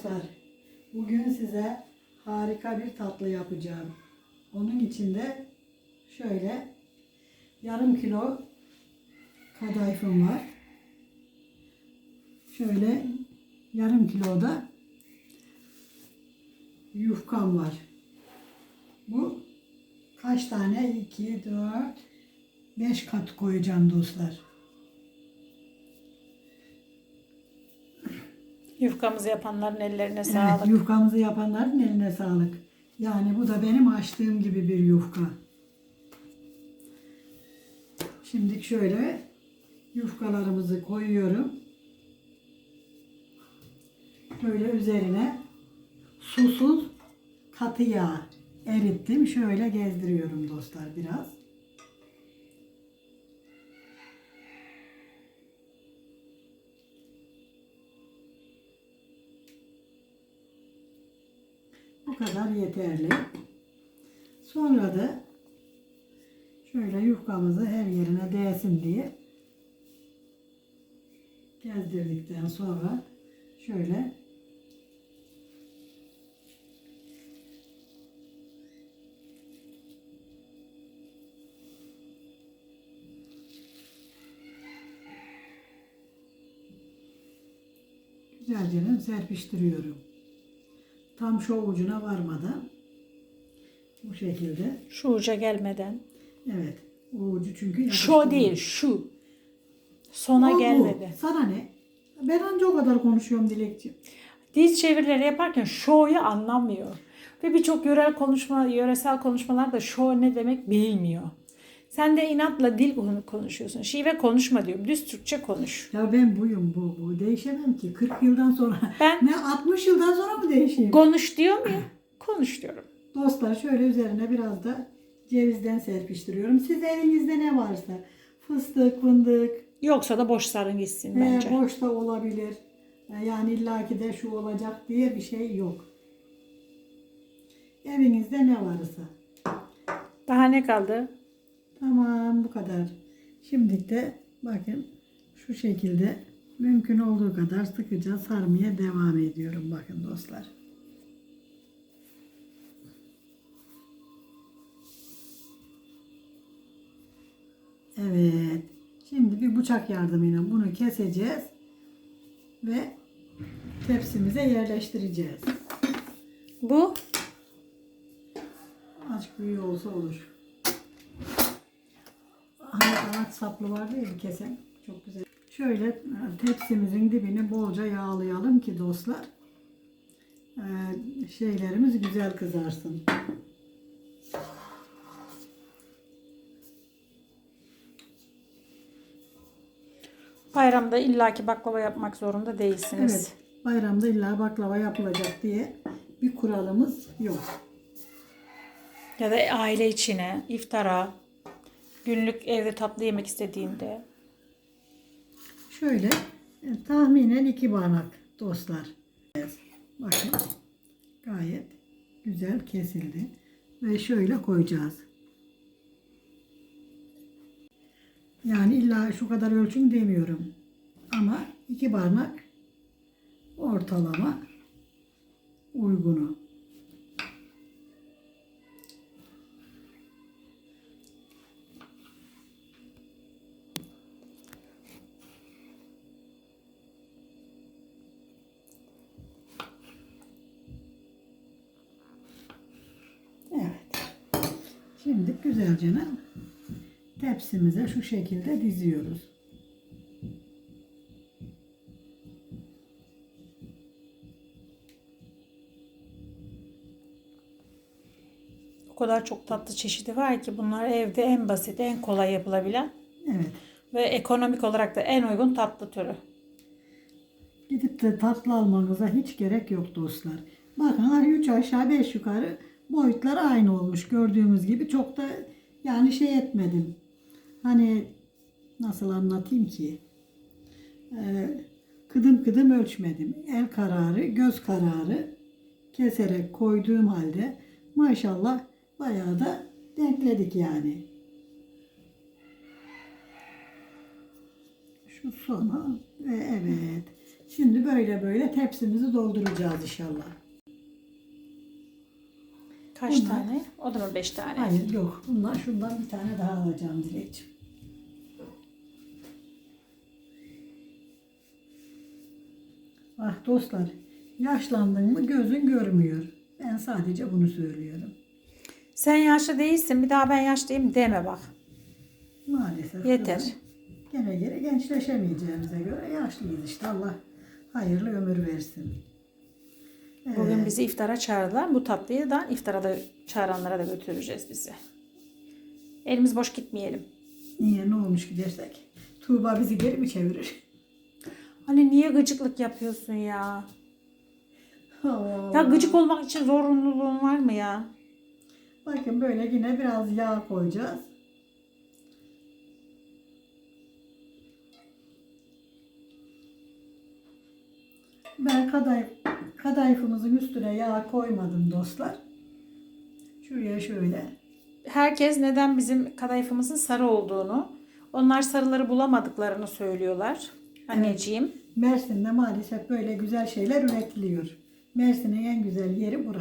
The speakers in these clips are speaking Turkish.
dostlar, bugün size harika bir tatlı yapacağım. Onun için de şöyle yarım kilo kadayıfım var. Şöyle yarım kilo da yufkam var. Bu kaç tane? 2, 4, 5 kat koyacağım dostlar. Yufkamızı yapanların ellerine Evet, sağlık. yufkamızı yapanların eline sağlık. Yani bu da benim açtığım gibi bir yufka. Şimdi şöyle yufkalarımızı koyuyorum. Böyle üzerine susuz katı yağ erittim. Şöyle gezdiriyorum dostlar biraz. Bu kadar yeterli. Sonra da şöyle yufkamızı her yerine değsin diye gezdirdikten sonra şöyle güzelce serpiştiriyorum. Tam şu ucuna varmadan bu şekilde. Şu uca gelmeden. Evet. O ucu çünkü Şu değil, şu. Sona o, gelmedi. Bu. Sana ne? Ben anca o kadar konuşuyorum Dilekciğim. Dil çevirileri yaparken şo'yu anlamıyor. Ve birçok yöresel konuşmalar da şo ne demek bilmiyor. Sen de inatla dil konuşuyorsun. Şive konuşma diyorum. Düz Türkçe konuş. Ya ben buyum bu. Değişemem ki. 40 yıldan sonra. Ben Ne 60 yıldan sonra mı değişeyim? konuş diyor muyum? Konuş diyorum. Dostlar şöyle üzerine biraz da cevizden serpiştiriyorum. Siz evinizde ne varsa. Fıstık, fındık. Yoksa da boş sarın gitsin bence. Boş da olabilir. Yani illaki de şu olacak diye bir şey yok. Evinizde ne varsa. Daha ne kaldı? Tamam, bu kadar. Şimdi de bakın şu şekilde mümkün olduğu kadar sıkıca sarmaya devam ediyorum. Bakın dostlar. Evet. Şimdi bir bıçak yardımıyla bunu keseceğiz ve tepsimize yerleştireceğiz. Bu Azıcık büyüğü olsa olur. Hani kanat saplı vardı ya bir kesen. Çok güzel. Şöyle tepsimizin dibini bolca yağlayalım ki dostlar şeylerimiz güzel kızarsın. bayramda illaki baklava yapmak zorunda değilsiniz. Evet. Bayramda illa baklava yapılacak diye bir kuralımız yok. Ya da aile içine, iftara, günlük evde tatlı yemek istediğinde. Şöyle tahminen 2 bardak dostlar. Bakın gayet güzel kesildi. Ve şöyle koyacağız. Yani illa şu kadar ölçüm demiyorum. Ama 2 bardak ortalama uygunu. Evet. Şimdi güzelce tepsimize şu şekilde diziyoruz. O kadar çok tatlı çeşidi var ki bunlar evde en basit, en kolay yapılabilen Evet. ve ekonomik olarak da en uygun tatlı türü. Gidip de tatlı almanıza hiç gerek yok dostlar. Bakın 3 aşağı 5 yukarı boyutları aynı olmuş. Gördüğümüz gibi çok da yani şey etmedim. Hani nasıl anlatayım ki? Kıdım kıdım ölçmedim. El kararı, göz kararı keserek koyduğum halde maşallah bayağı da denkledik yani. Şu sona ve evet. Şimdi böyle böyle tepsimizi dolduracağız inşallah. Kaç Bunlar- tane? O da mı 5 tane? Hayır yok. Şundan bir tane daha alacağım Dilekciğim. Ah dostlar, yaşlandın mı gözün görmüyor. Ben sadece bunu söylüyorum. Sen yaşlı değilsin. Bir daha ben yaşlıyım deme bak. Maalesef. Yeter. Gene gençleşemeyeceğimize göre yaşlıyız işte. Allah hayırlı ömür versin. Bugün bizi iftara çağırdılar. Bu tatlıyı da iftara da çağıranlara da götüreceğiz bizi. Elimiz boş gitmeyelim. Niye ne olmuş gidersek? Tuğba bizi geri mi çevirir? Hani niye gıcıklık yapıyorsun ya? Allah. Ya gıcık olmak için zorunluluğun var mı ya? Bakın böyle yine biraz yağ koyacağız. Ben kadayıfımızın üstüne yağ koymadım dostlar. Şuraya şöyle. Herkes neden bizim kadayıfımızın sarı olduğunu, onlar sarıları bulamadıklarını söylüyorlar. Anneciğim. Mersin'de maalesef böyle güzel şeyler üretiliyor. Mersin'in en güzel yeri bu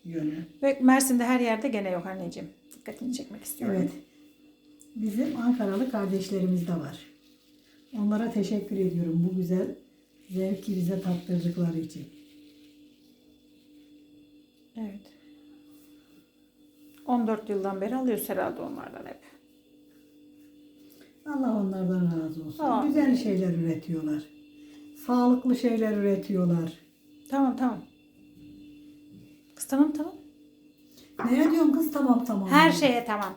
yönü. Ve Mersin'de her yerde gene yok anneciğim. Dikkatini çekmek istiyorum. Evet. Bizim Ankaralı kardeşlerimiz de var. Onlara teşekkür ediyorum bu güzel zevki bize tattırdıkları için. Evet. 14 yıldan beri alıyoruz herhalde onlardan hep. Allah onlardan razı olsun. Amin. Güzel şeyler üretiyorlar. Sağlıklı şeyler üretiyorlar. Tamam. Kız tamam. Ne diyorsun kız? Tamam. Her şeye tamam.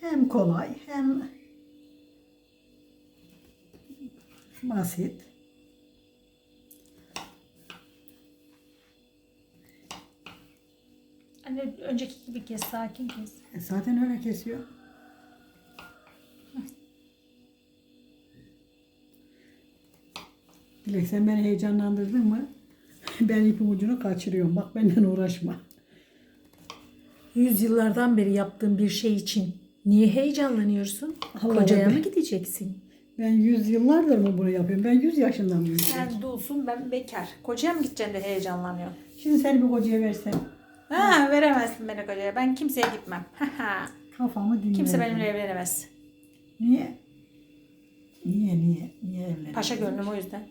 Hem kolay hem basit. Anne önceki gibi kes, sakin kes. Zaten öyle kesiyor. Dilek sen beni heyecanlandırdın mı? Ben ipin ucunu kaçırıyorum. Bak benden uğraşma. Yüzyıllardan beri yaptığın bir şey için niye heyecanlanıyorsun? Allah Kocaya Allah. mı gideceksin? Ben 100 yıllardır mı bunu yapıyorum? Ben 100 yaşından mıyım? Sen dulsun, ben bekar. Kocaya mı gideceksin de heyecanlanıyorsun? Şimdi seni bir kocaya versem Ha, veremezsin beni kocaya. Ben kimseye gitmem. kafamı dinlerim. Kimse benimle evlenemez. Niye? Niye evlenmedin? Paşa gönlüm o yüzden.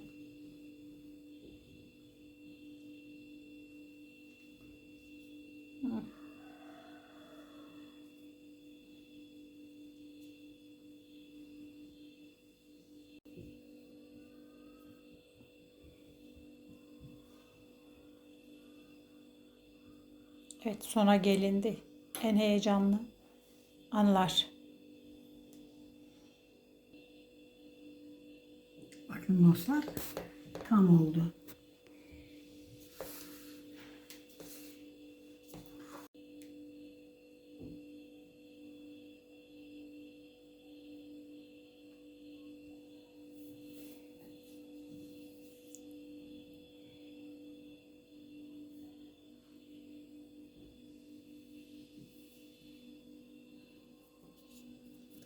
Evet, sona gelindi. En heyecanlı anlar. Bakın dostlar tam oldu.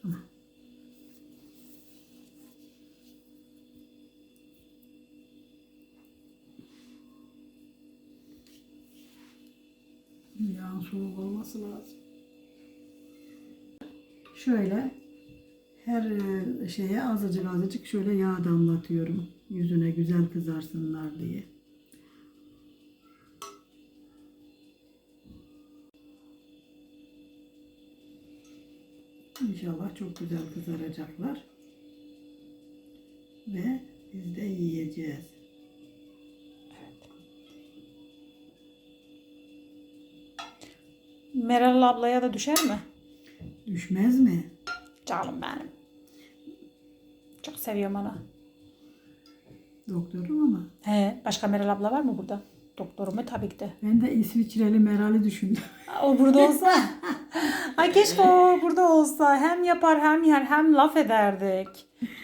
Tamam. Yağın soğuk olması lazım. Şöyle her şeye azıcık şöyle yağ damlatıyorum. Yüzüne güzel kızarsınlar diye. İnşallah çok güzel kızaracaklar. Ve biz de yiyeceğiz. Meral ablaya da düşer mi? Düşmez mi? Canım benim. Çok seviyorum onu. Doktorum ama. He, başka Meral abla var mı burada? Doktorumu tabii ki de. Ben de İsviçreli Meral'i düşündüm. O burada olsa. Ay keşke o burada olsa. Hem yapar hem yer hem laf ederdik.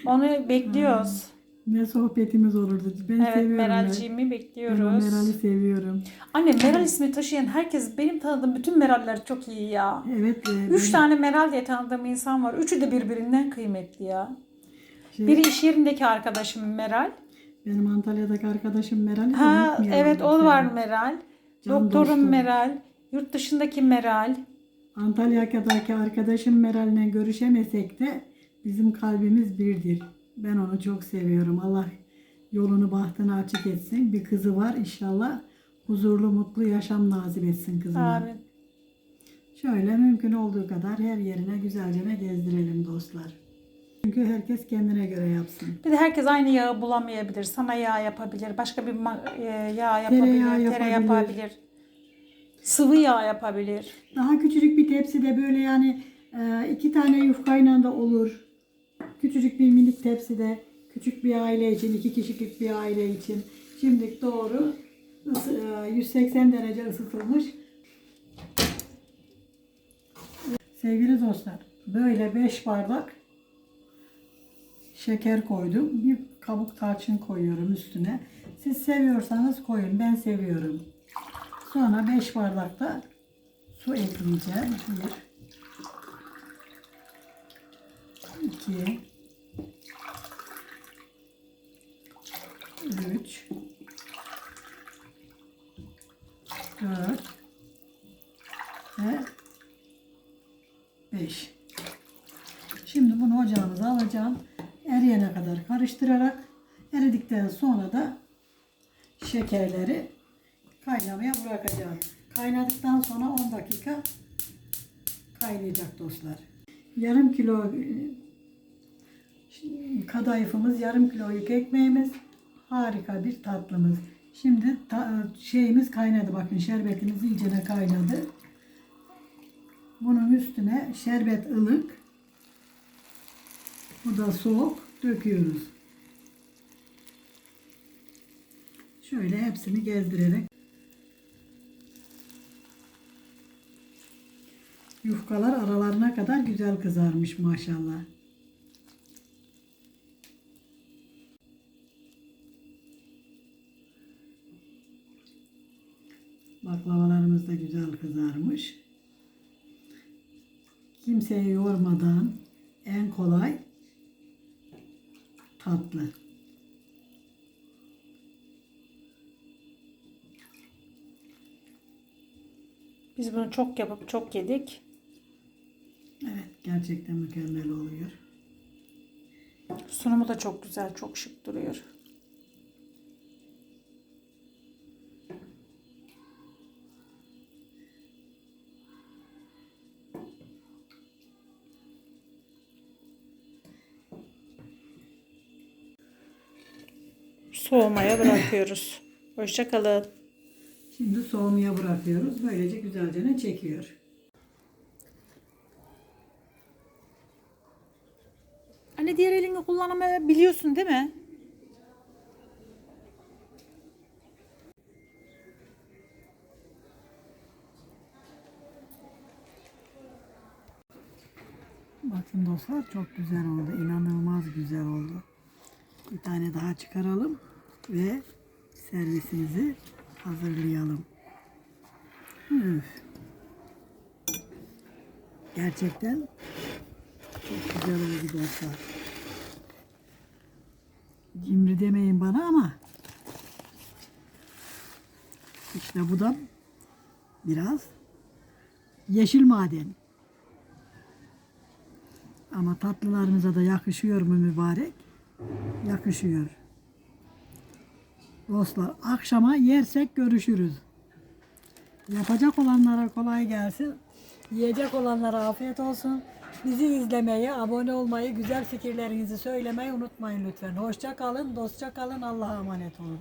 Onu bekliyoruz. Ne sohbetimiz olurdu. Ben Evet, seviyorum. Meralciğimi Ben o bekliyoruz. Meral'i seviyorum. Anne, Meral ismi taşıyan herkes, benim tanıdığım bütün Meraller çok iyi ya. Evet. 3 tane Meral diye tanıdığım insan var. Üçü de birbirinden kıymetli ya. Şey, Biri iş yerindeki arkadaşım Meral. benim Antalya'daki arkadaşım Meral'i de Ha unutmayalım. evet, o mesela. var Meral. Can Doktorum dostum. Meral. Yurt dışındaki Meral. Antalya'daki arkadaşım Meral'le görüşemesek de bizim kalbimiz birdir. Ben onu çok seviyorum. Allah yolunu bahtını açık etsin. Bir kızı var inşallah. Huzurlu mutlu yaşam nasip etsin kızına. Amin. Şöyle mümkün olduğu kadar her yerine güzelce gezdirelim dostlar. Çünkü herkes kendine göre yapsın. Bir de herkes aynı yağı bulamayabilir. Sana yağ yapabilir. Başka bir yağ yapabilir. Tereyağı Tere yapabilir. yapabilir. Sıvı yağ yapabilir. Daha küçücük bir tepside böyle yani 2 tane yufkayla da olur. Küçücük bir minik tepside küçük bir aile için, 2 kişilik bir aile için şimdilik doğru 180 derece ısıtılmış. Sevgili dostlar, böyle 5 bardak şeker koydum. Bir kabuk tarçın koyuyorum üstüne. Siz seviyorsanız koyun. Ben seviyorum. Sonra 5 bardak da su ekleyeceğim. 1 2 3 4 ve 5. Şimdi bunu ocağımıza alacağım. Eriyene kadar karıştırarak eridikten sonra da şekerleri kaynamaya bırakacağım. Kaynadıktan sonra 10 dakika kaynayacak dostlar. Yarım kilo kadayıfımız, yarım kilo yük ekmeğimiz, harika bir tatlımız. Şimdi şeyimiz kaynadı. Bakın şerbetimiz iyicene kaynadı. Bunun üstüne şerbet ılık, bu da soğuk döküyoruz. Şöyle hepsini gezdirerek. Yufkalar aralarına kadar güzel kızarmış maşallah. Baklavalarımız da güzel kızarmış. Kimseyi yormadan en kolay tatlı. Biz bunu çok yapıp çok yedik. Evet, gerçekten mükemmel oluyor. Sunumu da çok güzel, çok şık duruyor. Soğumaya bırakıyoruz. Hoşça kalın. Şimdi soğumaya bırakıyoruz. Böylece güzelce çekiyor. Anne, diğer elini kullanabiliyorsun değil mi? Bakın dostlar, çok güzel oldu. İnanılmaz güzel oldu. Bir tane daha çıkaralım ve servisimizi hazırlayalım. Üf. Gerçekten çok güzel oldu dostlar. Cimri demeyin bana ama işte bu da biraz yeşil maden. Ama tatlılarımıza da yakışıyor mu mübarek? Yakışıyor. Dostlar, akşama yersek görüşürüz. Yapacak olanlara kolay gelsin. Yiyecek olanlara afiyet olsun. Bizi izlemeyi, abone olmayı, güzel fikirlerinizi söylemeyi unutmayın lütfen. Hoşça kalın, dostça kalın, Allah'a emanet olun.